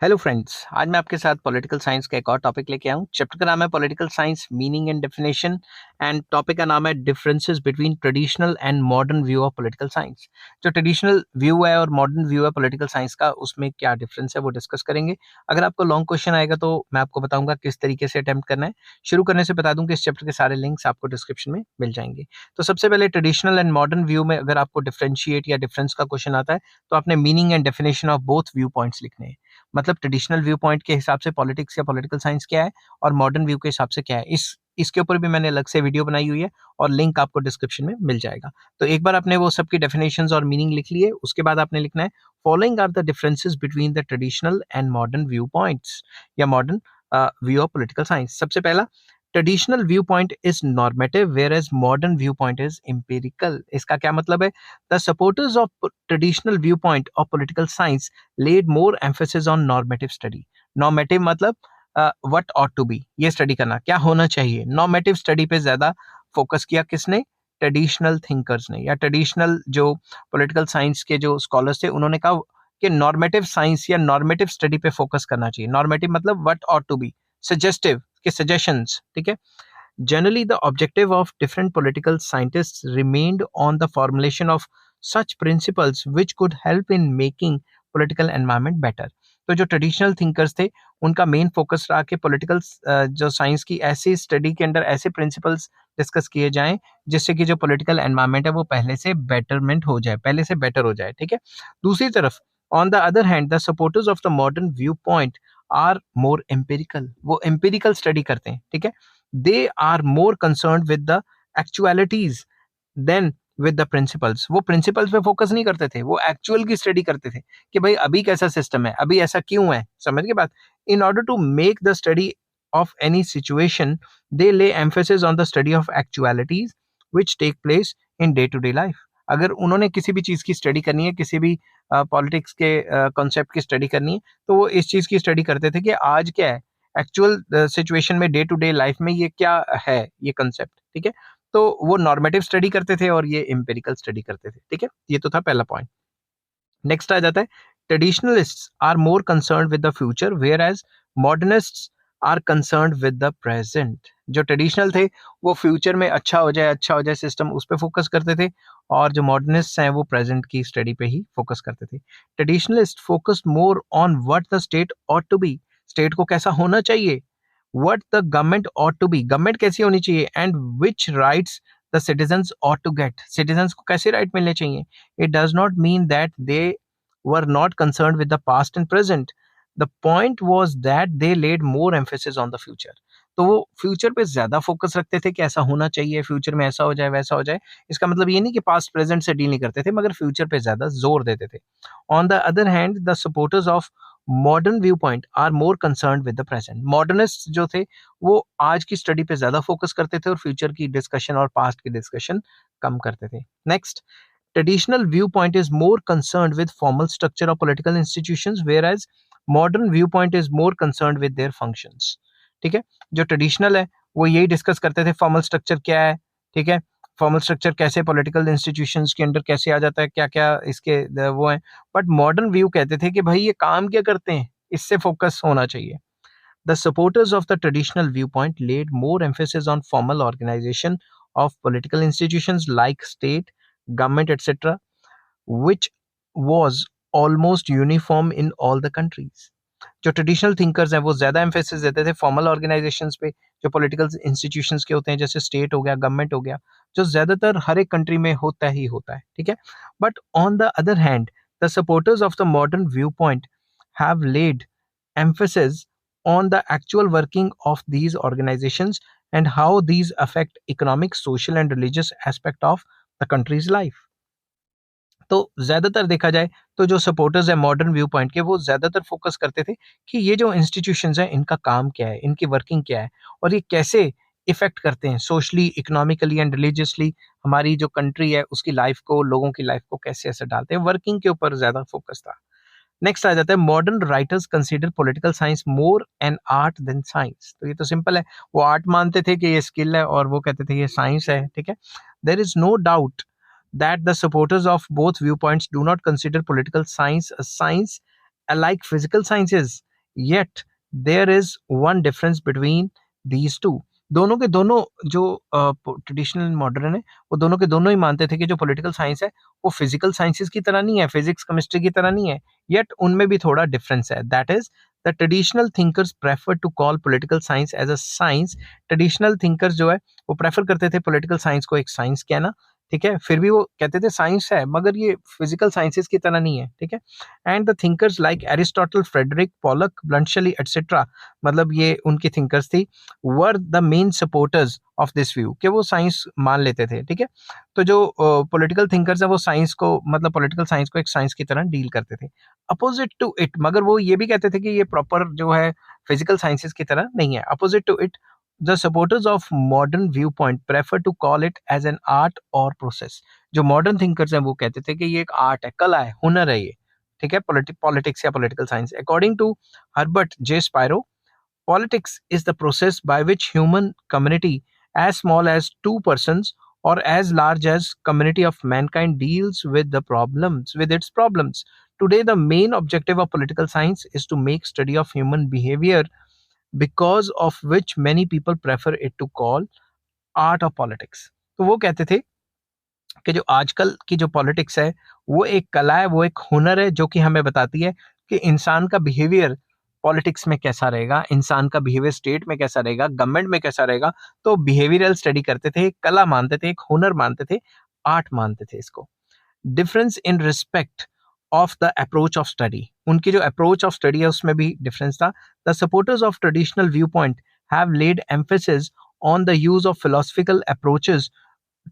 Hello friends, आज मैं आपके साथ पॉलिटिकल साइंस का एक और टॉपिक लेके आया हूँ। चैप्टर का नाम है political science meaning and definition and topic का नाम है differences between traditional and modern view of political science. जो ट्रेडिशनल व्यू है और मॉडर्न व्यू है पॉलिटिकल साइंस का, उसमें क्या डिफरेंस है वो डिस्कस करेंगे। अगर आपको लॉन्ग क्वेश्चन आएगा तो मैं आपको बताऊंगा किस तरीके से अटेम्प्ट करना है। शुरू करने से बता दूं कि इस चैप्टर के सारे लिंक्स आपको डिस्क्रिप्शन में मिल जाएंगे। तो सबसे पहले ट्रेडिशनल एंड मॉडर्न व्यू में अगर आपको डिफरेंशिएट या डिफरेंस का क्वेश्चन आता है तो आपने meaning and definition of both view points लिखने हैं। मतलब ट्रेडिशनल व्यू पॉइंट के हिसाब से पॉलिटिक्स या पॉलिटिकल साइंस क्या है और मॉडर्न व्यू के हिसाब से क्या है। इसके ऊपर भी मैंने अलग से वीडियो बनाई हुई है और लिंक आपको डिस्क्रिप्शन में मिल जाएगा। तो एक बार आपने वो सब की डेफिनेशंस और मीनिंग लिख लिए, उसके बाद आपने लिखना है following are the differences between the traditional and modern view points या modern view of political science. सबसे पहला, traditional view point is normative whereas modern view point is empirical. इसका क्या मतलब है? The supporters of traditional view point of political science laid more emphasis on normative study। Normative मतलब what ought to be, ये study करना, क्या होना चाहिए। नॉर्मेटिव स्टडी पे ज्यादा फोकस किया किसने? ट्रेडिशनल थिंकर्स ने या ट्रेडिशनल जो पॉलिटिकल साइंस के जो स्कॉलर्स थे, उन्होंने कहा कि नॉर्मेटिव साइंस या नॉर्मेटिव स्टडी पे फोकस करना चाहिए। नॉर्मेटिव मतलब what ought to be, suggestive के सजेशंस, ठीक है। Generally, the objective of different political scientists remained on the formulation of such principles which could help in making political environment better। तो जो traditional thinkers थे, उनका main focus रहा कि political जो साइंस की ऐसी स्टडी के अंदर ऐसे प्रिंसिपल्स डिस्कस किए जाएं जिससे कि जो पॉलिटिकल एनवायरनमेंट है वो पहले से बेटरमेंट हो जाए, पहले से बेटर हो जाए, ठीक है। दूसरी तरफ, on the other hand, the supporters of the modern view point are more empirical. वो एम्पिरिकल स्टडी करते हैं, ठीक है। They are more concern with the actualities than with the principles. वो प्रिंसिपल्स पे फोकस नहीं करते थे, वो एक्चुअल की स्टडी करते थे कि भाई अभी कैसा सिस्टम है, अभी ऐसा क्यों है, समझ के बात। In order to make the study of any situation, they lay emphasis on the study of actualities which take place in day to day life. अगर उन्होंने किसी भी चीज की स्टडी करनी है, किसी भी पॉलिटिक्स के कॉन्सेप्ट की स्टडी करनी है, तो वो इस चीज की स्टडी करते थे कि आज क्या है एक्चुअल सिचुएशन में, डे टू डे लाइफ में ये क्या है, ये कंसेप्ट, ठीक है। तो वो नॉर्मेटिव स्टडी करते थे और ये एम्पिरिकल स्टडी करते थे, ठीक है। ये तो था पहला पॉइंट। नेक्स्ट आ जाता है, traditionalists are more concern with the future whereas modernists are concern with the present. जो ट्रेडिशनल थे वो फ्यूचर में अच्छा हो जाए, अच्छा हो जाए सिस्टम, उस पर फोकस करते थे। और जो मॉडर्निस्ट हैं वो प्रेजेंट की स्टडी पे ही फोकस करते थे। Traditionalist focused more on what the state ought to be, state को कैसा होना चाहिए। What the government ought to be, government कैसी होनी चाहिए। And which rights the citizens ought to get, citizens को कैसे राइट मिलने चाहिए। It does not mean that they were not concerned with the past and present. The point was that they laid more emphasis on the future। तो वो future पे ज्यादा focus रखते थे कि ऐसा होना चाहिए, फ्यूचर में ऐसा हो जाए, वैसा हो जाए। इसका मतलब ये नहीं कि पास्ट प्रेजेंट से डील नहीं करते थे, मगर फ्यूचर पे ज्यादा जोर देते थे। On the other hand, the supporters of modern view point are more concern with the present. Modernist जो थे वो आज की स्टडी पे ज्यादा फोकस करते थे और फ्यूचर की डिस्कशन और पास्ट की डिस्कशन कम करते थे। Next, traditional viewpoint is more concerned with formal structure of political institutions, whereas modern viewpoint is more concerned with their functions। ठीक है, जो ट्रेडिशनल है वो यही डिस्कस करते थे फॉर्मल स्ट्रक्चर क्या है, ठीक है। फॉर्मल स्ट्रक्चर कैसे पॉलिटिकल इंस्टीट्यूशंस के अंदर कैसे आ जाता है, क्या क्या इसके वो है। बट मॉडर्न व्यू कहते थे कि भाई ये काम क्या करते हैं, इससे फोकस होना चाहिए। The supporters of the traditional viewpoint laid more emphasis on formal organization of political institutions like state, government, etc., which was almost uniform in all the countries। जो ट्रेडिशनल थिंकर्स हैं वो ज्यादा एम्फेसिस देते थे formal organisations पे, जो political institutions के होते हैं, जैसे स्टेट हो गया, गवर्नमेंट हो गया, जो ज्यादातर हर एक कंट्री में होता ही होता है, ठीक है। But on the other hand, the supporters of the modern view point have lead emphasis on the actual working of these organizations and how these affect economic, social and religious aspect of the country's life। तो ज्यादातर देखा जाए तो जो supporters है modern view point के, वो ज्यादातर फोकस करते थे कि ये जो इंस्टीट्यूशंस हैं इनका काम क्या है, इनकी वर्किंग क्या है और ये कैसे इफेक्ट करते हैं सोशली, इकोनॉमिकली एंड रिलीजियसली, हमारी जो कंट्री है उसकी लाइफ को, लोगों की लाइफ को कैसे असर डालते हैं, वर्किंग के ऊपर ज्यादा फोकस था। नेक्स्ट आ जाता है, modern writers consider political science more an art than science. तो ये तो सिंपल है, वो आर्ट मानते थे कि ये स्किल है और वो कहते थे ये साइंस है, ठीक है। There is no doubt that the supporters of both viewpoints do not consider political science a science like physical sciences। Yet there is one difference between these two. दोनों के दोनों जो ट्रेडिशनल मॉडर्न है, वो दोनों के दोनों ही मानते थे कि जो पॉलिटिकल साइंस है वो फिजिकल साइंसेस की तरह नहीं है, फिजिक्स केमिस्ट्री की तरह नहीं है, येट उनमें भी थोड़ा डिफरेंस है. That is the traditional thinkers prefer to call political science as a science. Traditional thinkers जो है वो प्रेफर करते थे पॉलिटिकल साइंस को एक साइंस कहना, ठीक है, फिर भी वो कहते थे साइंस है मगर ये फिजिकल साइंसेस की तरह नहीं है, ठीक है. And the thinkers like Aristotle, Frederick, Pollock, Bluntschli etcetera, मतलब ये उनकी थिंकर्स थी, were the main supporters of this view कि वो साइंस मान लेते थे, ठीक है. तो जो पॉलिटिकल थिंकर्स है वो साइंस को, मतलब पॉलिटिकल साइंस को एक साइंस की तरह डील करते थे, अपोजिट टू इट. मगर वो ये भी कहते थे कि ये प्रॉपर जो है फिजिकल साइंसेस की तरह नहीं है. Opposite to it, the supporters of modern viewpoint prefer to call it as an art or process. जो मॉडर्न थिंकर्स हैं वो कहते थे कि ये एक आर्ट है, कला है, हुनर है ये, ठीक है, पॉलिटिक्स या political science. According to Herbert J Spiro, politics is the process by which human community as small as two persons or as large as community of mankind deals with its problems. Today the main objective of political science is to make study of human behavior, because of which many people prefer it to call art of politics. तो वो कहते थे कि जो आजकल की जो politics है वो एक कला है, वो एक हुनर है जो कि हमें बताती है कि इंसान का बिहेवियर पॉलिटिक्स में कैसा रहेगा, इंसान का बिहेवियर स्टेट में कैसा रहेगा, गवर्नमेंट में कैसा रहेगा. तो बिहेवियरल स्टडी करते थे, एक कला मानते थे, एक हुनर मानते थे, आर्ट मानते थे इसको. Difference in respect of the approach of study, उनकी जो अप्रोच ऑफ स्टडी है उसमें भी डिफरेंस था. The supporters of traditional view point have laid emphasis on the use of philosophical approaches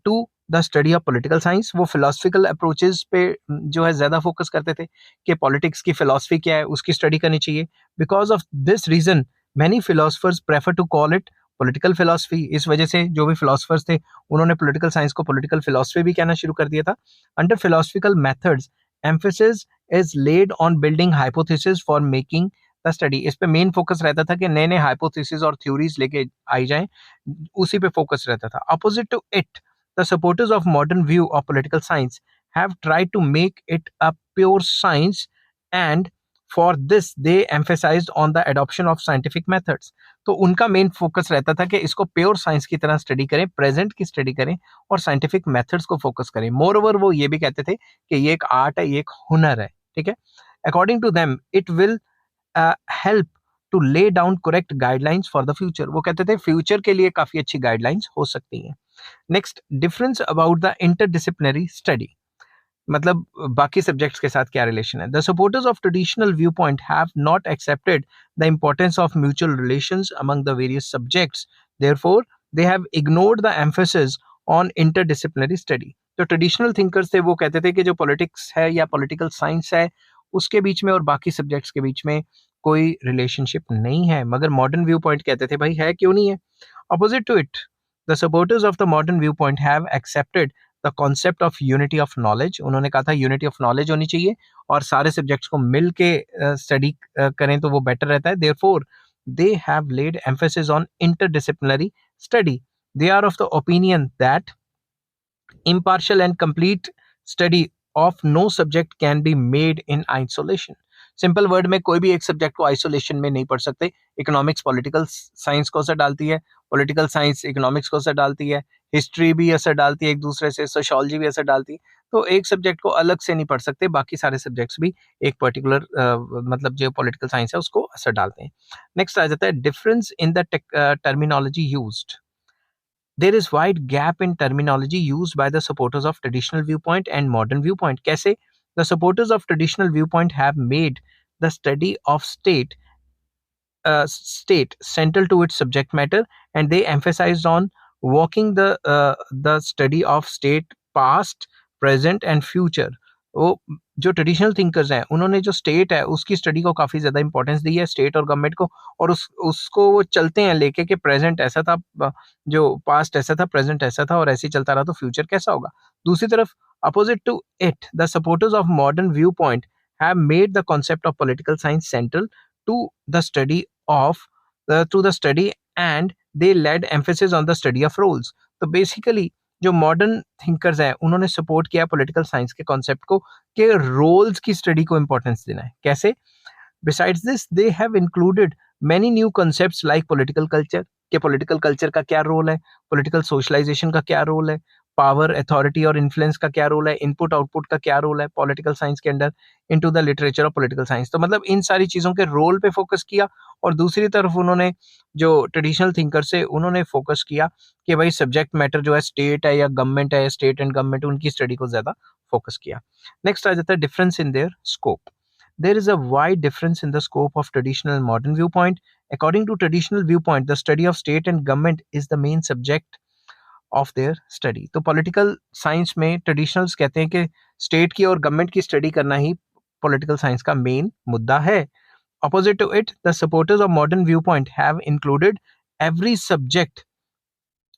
to the study of political science. वो philosophical approaches पे जो है ज्यादा फोकस करते थे कि पॉलिटिक्स की फिलोसफी क्या है उसकी स्टडी करनी चाहिए. Because of this reason many philosophers prefer to call it political philosophy. इस वजह से जो भी फिलोसफर्स थे उन्होंने पॉलिटिकल साइंस को पॉलिटिकल फिलोसफी भी कहना शुरू कर दिया था. Under philosophical methods emphasis is laid on building hypothesis for making the study. इस पे मेन फोकस रहता था कि नए नए हाइपोथेसिस और थ्योरीज लेके आई जाएं, उसी पे फोकस रहता था. Opposite to it, the supporters of modern view of political science have tried to make it a pure science, and for this they emphasized on the adoption of scientific methods. तो उनका main focus रहता था कि इसको pure science की तरह study करें, present की स्टडी करें और साइंटिफिक मेथड्स को फोकस करें. मोर ओवर वो ये भी कहते थे कि ये एक आर्ट है, ये एक हुनर है, ठीक है. According to them it will help to lay down correct guidelines for the future. वो कहते थे फ्यूचर के लिए काफी अच्छी गाइडलाइंस हो सकती हैं. Next, difference about the interdisciplinary study, मतलब बाकी सब्जेक्ट्स के साथ क्या रिलेशन है. The supporters of traditional view point have not accepted the importance of mutual relations among the various subjects, therefore they have ignored the emphasis on interdisciplinary study. जो traditional thinkers थे वो कहते थे कि जो पॉलिटिक्स है या पॉलिटिकल साइंस है उसके बीच में और बाकी सब्जेक्ट्स के बीच में कोई रिलेशनशिप नहीं है, मगर मॉडर्न व्यू पॉइंट कहते थे भाई है क्यों नहीं है. Opposite to it, the supporters of the modern viewpoint have accepted the concept of unity of knowledge. उन्होंने कहा था unity of knowledge होनी चाहिए और सारे सब्जेक्ट्स को मिल के स्टडी करें तो वो बेटर रहता है. therefore they have laid emphasis on interdisciplinary study. They are of the opinion that impartial and complete study of no subject can be made in isolation. Simple word में कोई भी एक सब्जेक्ट को आइसोलेशन में नहीं पढ़ सकते. इकोनॉमिक्स पॉलिटिकल साइंस को असर डालती है, पॉलिटिकल साइंस इकोनॉमिक्स को असर डालती है, हिस्ट्री भी असर डालती है एक दूसरे से, सोशियोलॉजी भी असर डालती है. तो एक सब्जेक्ट को अलग से नहीं पढ़ सकते, बाकी सारे सब्जेक्ट्स भी एक पर्टिकुलर मतलब जो पॉलिटिकल साइंस है उसको असर डालते हैं. नेक्स्ट आ जाता है difference in the terminology used. There is wide gap in terminology used by the supporters of traditional viewpoint and modern viewpoint. कैसे? The supporters of traditional viewpoint have made the study of state central to its subject matter, and they emphasized on walking the study of state past, present and future. वो जो traditional thinkers हैं उन्होंने जो state है उसकी study को काफ़ी ज़्यादा इंपॉर्टेंस दी है, स्टेट और गवर्नमेंट को, और उसको वो चलते हैं लेके कि प्रेजेंट ऐसा था, जो पास्ट ऐसा था, प्रेजेंट ऐसा था और ऐसे ही चलता रहा तो फ्यूचर कैसा होगा. दूसरी तरफ opposite to it, the supporters of modern view point have made the concept of political science central to the study and they laid emphasis on the study of roles. तो बेसिकली जो modern thinkers हैं उन्होंने support किया political science के concept को कि roles की study को इंपॉर्टेंस देना है. कैसे? Besides this, they have included many new concepts like political culture, कि पॉलिटिकल कल्चर का क्या रोल है, पॉलिटिकल सोशलाइजेशन का क्या रोल है, पावर अथॉरिटी और इन्फ्लुएंस का क्या रोल है, इनपुट आउटपुट का क्या रोल है पॉलिटिकल साइंस के अंदर into the literature of political science. तो मतलब इन सारी चीज़ों के रोल पे फोकस किया, और दूसरी तरफ उन्होंने जो ट्रेडिशनल थिंकर से उन्होंने फोकस किया कि भाई सब्जेक्ट मैटर जो है स्टेट है या गवर्नमेंट है, स्टेट एंड गवर्नमेंट, उनकी स्टडी को ज़्यादा फोकस किया। नेक्स्ट आ जाता है difference in their scope. There is a wide difference in the scope of traditional and modern viewpoint. According to traditional viewpoint, the study of state and government is the main subject of their study. तो political science में traditionals कहते हैं कि state की और government की study करना ही political science का main मुद्दा है. Opposite to it, the supporters of modern viewpoint have included every subject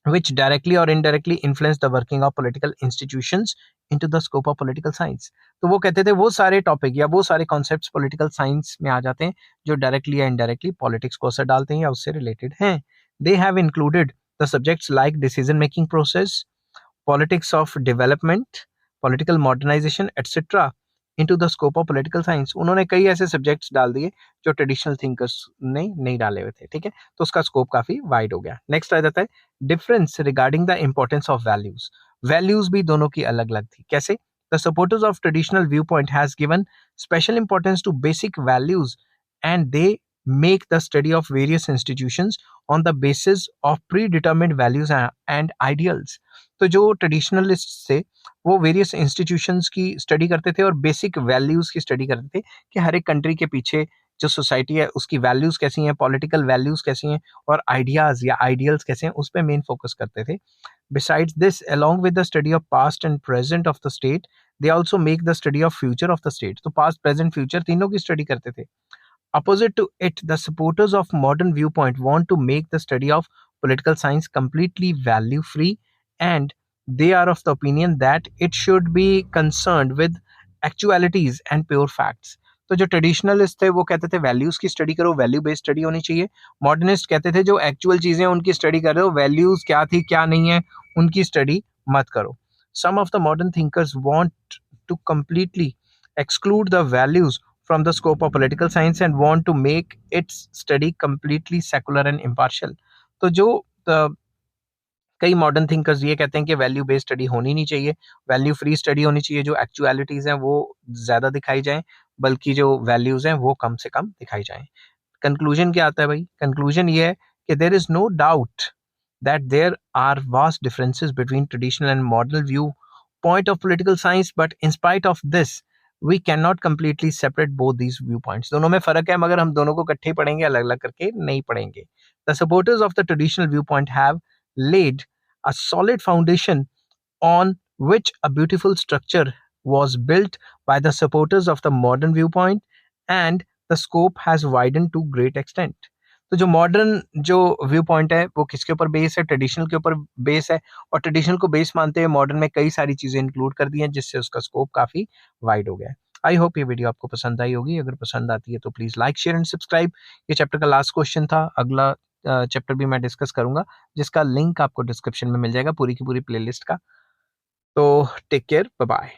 which directly or indirectly influence the working of political institutions into the scope of political science. तो वो कहते थे वो सारे topic या वो सारे कॉन्सेप्ट्स पॉलिटिकल साइंस में आ जाते हैं जो डायरेक्टली या इनडायरेक्टली पॉलिटिक्स को असर डालते हैं या उससे रिलेटेड हैं. They have included the subjects like decision making process, politics of development, political modernization, etc. into the scope of political science. उन्होंने कई ऐसे सब्जेक्ट्स डाल दिए जो ट्रेडिशनल थिंकर्स ने नहीं डाले हुए थे. ठीक है, तो उसका स्कोप काफी वाइड हो गया. नेक्स्ट आ जाता है difference regarding the importance of values. Values भी दोनों की अलग अलग थी. कैसे? The supporters of traditional view point has given special importance to basic values and they make the study of various institutions on the basis of predetermined values and ideals. तो जो traditionalist थे वो वेरियस इंस्टीट्यूशंस की study करते थे और basic values की study करते थे कि हर एक कंट्री के पीछे जो सोसाइटी है उसकी वैल्यूज कैसी हैं, पॉलिटिकल वैल्यूज कैसी हैं और आइडियाज या आइडियल्स कैसे हैं, उस पर मेन फोकस करते थे. Besides this, along with the study of past and present of the state, they also make the study of future of the state. तो past, present, future तीनों की स्टडी करते थे. Opposite to it, the supporters of modern viewpoint want to make the study of political science completely value free, and they are of the opinion that it should be concerned with actualities and pure facts. तो जो traditionalist थे वो कहते थे values की study करो, value based study होनी चाहिए. मॉडर्निस्ट कहते थे जो एक्चुअल चीजें उनकी स्टडी कर रहे हो, वैल्यूज क्या थी क्या नहीं है उनकी स्टडी मत करो. Some of the modern thinkers want to completely exclude the values from the scope of political science and want to make its study completely secular and impartial. तो जो कई मॉडर्न थिंकर्स ये कहते हैं कि वैल्यू बेस्ड स्टडी होनी नहीं चाहिए, वैल्यू फ्री स्टडी होनी चाहिए, जो एक्चुअलिटीज हैं वो ज़्यादा दिखाई जाएं, बल्कि जो वैल्यूज हैं वो कम से कम दिखाई जाएं. कंक्लूजन क्या आता है भाई? कंक्लूजन ये है कि there is no doubt that there are vast differences between traditional and modern view point of political science, but in spite of this we cannot completely separate both these viewpoints. दोनों में फर्क है मगर हम दोनों को इकट्ठे पढ़ेंगे, अलग अलग करके नहीं पढ़ेंगे. The supporters of the traditional viewpoint have laid a solid foundation on which a beautiful structure was built by the supporters of the modern viewpoint, and the scope has widened to great extent. तो जो modern जो view point है वो किसके ऊपर base है? Traditional के ऊपर बेस है, और ट्रेडिशनल को बेस मानते हुए मॉडर्न में कई सारी चीजें इंक्लूड कर दी हैं जिससे उसका स्कोप काफी वाइड हो गया है. आई होप ये वीडियो आपको पसंद आई होगी. अगर पसंद आती है तो please like, share and subscribe. ये चैप्टर का लास्ट क्वेश्चन था. अगला चैप्टर भी मैं डिस्कस करूंगा जिसका लिंक आपको डिस्क्रिप्शन में मिल जाएगा पूरी की पूरी प्लेलिस्ट का. तो टेक केयर, बाय बाय.